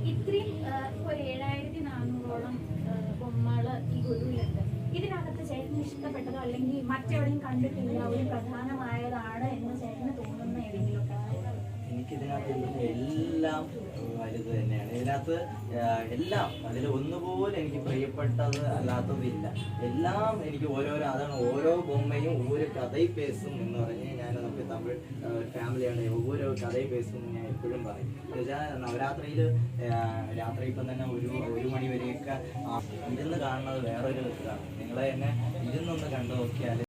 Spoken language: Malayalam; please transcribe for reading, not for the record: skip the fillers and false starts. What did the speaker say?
ഇത്രയും ഇപ്പോൾ 7400ഓളം ബൊമ്മകള് ഈ ഗുരുവിലുണ്ട്. ഇതിനകത്ത് ചേട്ടന് ഇഷ്ടപ്പെട്ടതോ അല്ലെങ്കിൽ മറ്റെവിടെയും കണ്ടിട്ടില്ല ഒരു പ്രധാനമായതാണ് എന്ന് ചേട്ടന് തോന്നുന്ന ഏതെങ്കിലും കാര്യങ്ങൾ? എനിക്കിതിനകത്ത് എല്ലാം വലുത് തന്നെയാണ്. ഇതിനകത്ത് എല്ലാം അതിൽ ഒന്നുപോലെ എനിക്ക് പ്രിയപ്പെട്ടത് അല്ലാത്തതില്ല. എല്ലാം എനിക്ക് ഓരോരോ, അതാണ് ഓരോ ബൊമ്മയും ഓരോ കഥയും പേസും എന്ന് പറഞ്ഞ് ഞാൻ നമുക്ക് തമിഴ് ഫാമിലിയാണ്, ഓരോ കഥയും പേസും ഞാൻ എപ്പോഴും പറയും. എന്നുവെച്ചാൽ നവരാത്രിയിൽ രാത്രി ഇപ്പം തന്നെ ഒരു മണി വരെയൊക്കെ ഇരുന്ന് കാണുന്നത് വേറൊരു ഇതാണ്. നിങ്ങളെ തന്നെ ഇരുന്നൊന്ന് കണ്ടു നോക്കിയാൽ